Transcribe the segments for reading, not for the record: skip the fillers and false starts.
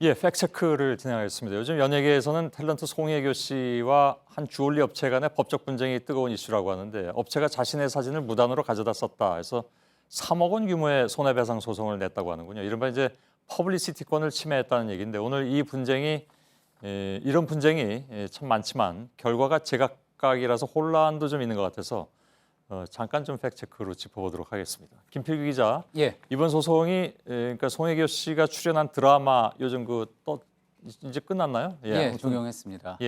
예, 팩트체크를 진행하겠습니다. 요즘 연예계에서는 탤런트 송혜교 씨와 한 주얼리 업체 간의 법적 분쟁이 뜨거운 이슈라고 하는데 업체가 자신의 사진을 무단으로 가져다 썼다 해서 3억 원 규모의 손해배상 소송을 냈다고 하는군요. 이른바 이제 퍼블리시티권을 침해했다는 얘기인데 오늘 이 분쟁이 이런 분쟁이 참 많지만 결과가 제각각이라서 혼란도 좀 있는 것 같아서 잠깐 좀 팩트체크로 짚어보도록 하겠습니다. 김필규 기자, 예. 이번 소송이 그러니까 송혜교 씨가 출연한 드라마 요즘 이제 끝났나요? 예, 종영했습니다.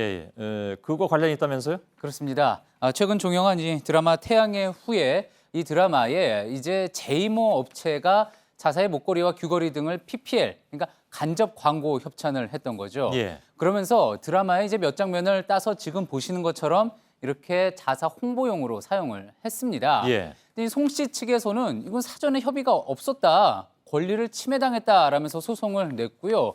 그거 관련이 있다면서요? 그렇습니다. 최근 종영한 이 드라마 태양의 후예, 이 드라마에 이제 제이모 업체가 자사의 목걸이와 귀걸이 등을 PPL, 그러니까 간접 광고 협찬을 했던 거죠. 예. 그러면서 드라마의 이제 몇 장면을 따서 지금 보시는 것처럼 이렇게 자사 홍보용으로 사용을 했습니다. 예. 근데 이 송 씨 측에서는 이건 사전에 협의가 없었다, 권리를 침해당했다라면서 소송을 냈고요.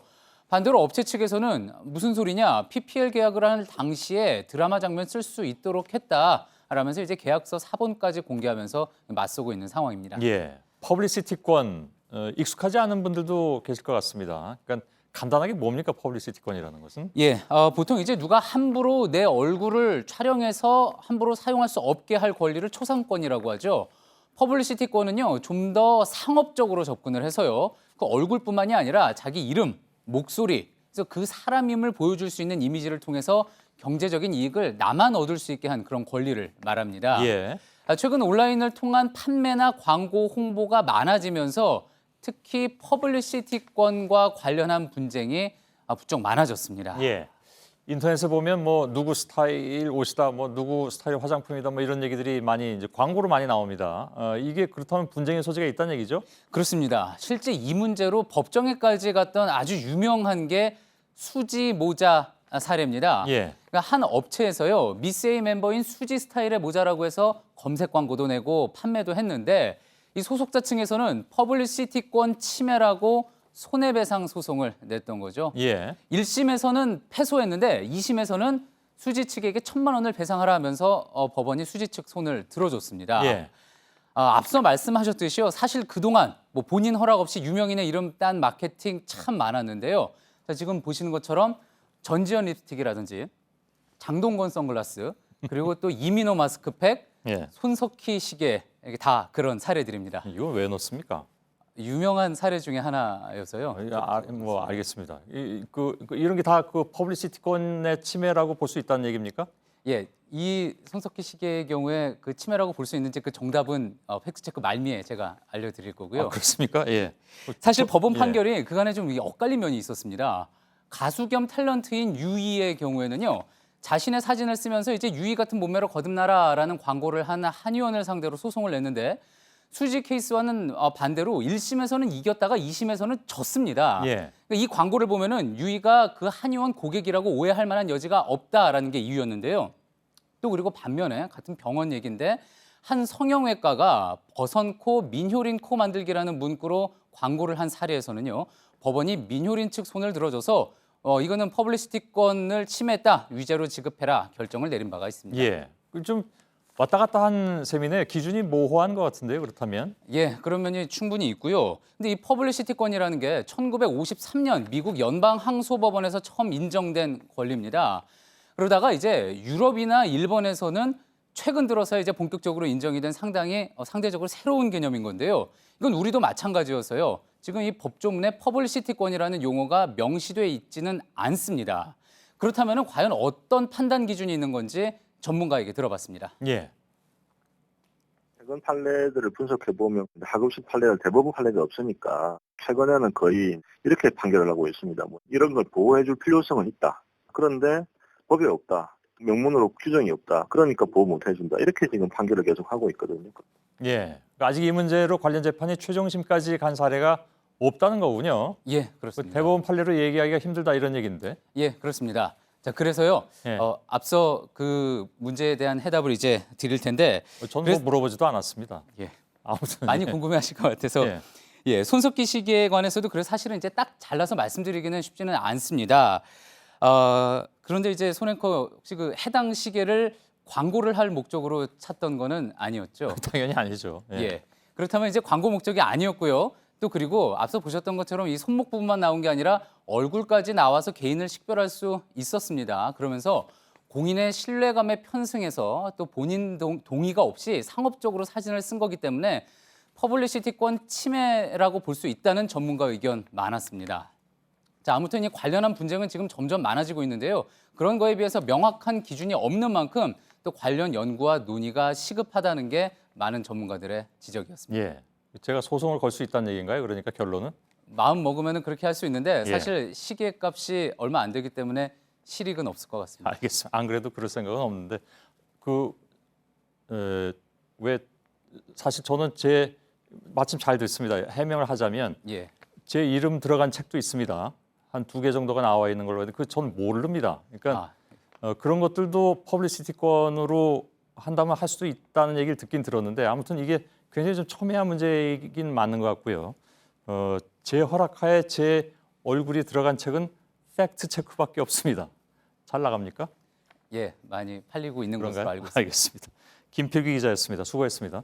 반대로 업체 측에서는 무슨 소리냐, PPL 계약을 할 당시에 드라마 장면 쓸 수 있도록 했다라면서 이제 계약서 사본까지 공개하면서 맞서고 있는 상황입니다. 예. 퍼블리시티권 익숙하지 않은 분들도 계실 것 같습니다. 그러니까 간단하게 뭡니까 퍼블리시티권이라는 것은? 예, 보통 이제 누가 함부로 내 얼굴을 촬영해서 함부로 사용할 수 없게 할 권리를 초상권이라고 하죠. 퍼블리시티권은요, 좀 더 상업적으로 접근을 해서요, 그 얼굴뿐만이 아니라 자기 이름, 목소리, 그래서 그 사람임을 보여줄 수 있는 이미지를 통해서 경제적인 이익을 나만 얻을 수 있게 한 그런 권리를 말합니다. 예. 최근 온라인을 통한 판매나 광고 홍보가 많아지면서 특히 퍼블리시티권과 관련한 분쟁이 부쩍 많아졌습니다. 예. 인터넷에 보면 뭐 누구 스타일 옷이다, 뭐 누구 스타일 화장품이다, 뭐 이런 얘기들이 많이 이제 광고로 많이 나옵니다. 이게 그렇다면 분쟁의 소지가 있다는 얘기죠? 그렇습니다. 실제 이 문제로 법정에까지 갔던 아주 유명한 게 수지 모자 사례입니다. 예. 그러니까 한 업체에서요, 미스 A 멤버인 수지 스타일의 모자라고 해서 검색 광고도 내고 판매도 했는데 이 소속자 층에서는 퍼블리시티권 침해라고 손해배상 소송을 냈던 거죠. 예. 1심에서는 패소했는데 2심에서는 수지 측에게 1,000만 원을 배상하라 하면서 법원이 수지 측 손을 들어줬습니다. 예. 앞서 말씀하셨듯이요, 사실 그동안 뭐 본인 허락 없이 유명인의 이름 딴 마케팅 참 많았는데요. 자, 지금 보시는 것처럼 전지현 립스틱이라든지 장동건 선글라스, 그리고 또 이민호 마스크팩, 예. 손석희 시계, 이게 다 그런 사례들입니다. 이거 왜 넣습니까? 유명한 사례 중에 하나여서요. 뭐 알겠습니다. 이런 게 다 그 퍼블리시티권의 침해라고 볼 수 있다는 얘기입니까? 예, 이 손석희 시계의 경우에 그 침해라고 볼 수 있는지 그 정답은 팩트체크 말미에 제가 알려드릴 거고요. 그렇습니까? 예. 사실 법원 예. 판결이 그간에 좀 엇갈린 면이 있었습니다. 가수 겸 탤런트인 유이의 경우에는요, 자신의 사진을 쓰면서 이제 유이 같은 몸매로 거듭나라라는 광고를 한 한의원을 상대로 소송을 냈는데 수지 케이스와는 반대로 1심에서는 이겼다가 2심에서는 졌습니다. 예. 그러니까 이 광고를 보면은 유이가 그 한의원 고객이라고 오해할 만한 여지가 없다라는 게 이유였는데요. 또 그리고 반면에 같은 병원 얘기인데 한 성형외과가 버선코 민효린 코 만들기라는 문구로 광고를 한 사례에서는요, 법원이 민효린 측 손을 들어줘서 이거는 퍼블리시티권을 침해했다, 위자료 지급해라 결정을 내린 바가 있습니다. 예. 좀 왔다 갔다 한 셈이네. 기준이 모호한 것 같은데요. 그렇다면? 예, 그런 면이 충분히 있고요. 근데 이 퍼블리시티권이라는 게 1953년 미국 연방항소법원에서 처음 인정된 권리입니다. 그러다가 이제 유럽이나 일본에서는 최근 들어서 이제 본격적으로 인정이 된 상당히 상대적으로 새로운 개념인 건데요. 이건 우리도 마찬가지여서요, 지금 이 법조문에 퍼블리시티권이라는 용어가 명시돼 있지는 않습니다. 그렇다면 과연 어떤 판단 기준이 있는 건지 전문가에게 들어봤습니다. 예. 최근 판례들을 분석해 보면 하급식 판례가 대부분 판례가 없으니까 최근에는 거의 이렇게 판결을 하고 있습니다. 뭐 이런 걸 보호해 줄 필요성은 있다. 그런데 법이 없다. 명문으로 규정이 없다. 그러니까 보호 못 해준다. 이렇게 지금 판결을 계속 하고 있거든요. 예. 아직 이 문제로 관련 재판이 최종심까지 간 사례가 없다는 거군요. 예, 그렇습니다. 대법원 판례로 얘기하기가 힘들다 이런 얘기인데. 예, 그렇습니다. 자, 그래서요, 예. 앞서 그 문제에 대한 해답을 이제 드릴 텐데, 저는 뭐 물어보지도 않았습니다. 예, 아무튼 많이 예. 궁금해하실 것 같아서 예. 예, 손석희 시계에 관해서도 그래서 사실은 이제 딱 잘라서 말씀드리기는 쉽지는 않습니다. 그런데 이제 손 앵커 혹시 그 해당 시계를 광고를 할 목적으로 찾던 거는 아니었죠? 당연히 아니죠. 예. 예. 그렇다면 이제 광고 목적이 아니었고요. 또 그리고 앞서 보셨던 것처럼 이 손목 부분만 나온 게 아니라 얼굴까지 나와서 개인을 식별할 수 있었습니다. 그러면서 공인의 신뢰감에 편승해서 또 본인 동의가 없이 상업적으로 사진을 쓴 거기 때문에 퍼블리시티권 침해라고 볼 수 있다는 전문가 의견 많았습니다. 자, 아무튼 이 관련한 분쟁은 지금 점점 많아지고 있는데요. 그런 거에 비해서 명확한 기준이 없는 만큼 또 관련 연구와 논의가 시급하다는 게 많은 전문가들의 지적이었습니다. 예. 제가 소송을 걸 수 있다는 얘기인가요? 그러니까 결론은? 마음 먹으면 그렇게 할 수 있는데 예. 사실 시계값이 얼마 안 되기 때문에 실익은 없을 것 같습니다. 알겠습니다. 안 그래도 그럴 생각은 없는데 왜 사실 저는 마침 잘 됐습니다. 해명을 하자면 예. 제 이름 들어간 책도 있습니다. 한 2개 정도가 나와 있는 걸로 했는데 전 모릅니다. 그러니까 그런 것들도 퍼블리시티권으로 한다면 할 수도 있다는 얘기를 듣긴 들었는데 아무튼 이게 굉장히 좀 첨예한 문제이긴 맞는 것 같고요. 제 허락하에 제 얼굴이 들어간 책은 팩트 체크밖에 없습니다. 잘 나갑니까? 예, 많이 팔리고 있는 것으로 그런가요? 알고 있습니다. 알겠습니다. 김필기 기자였습니다. 수고했습니다.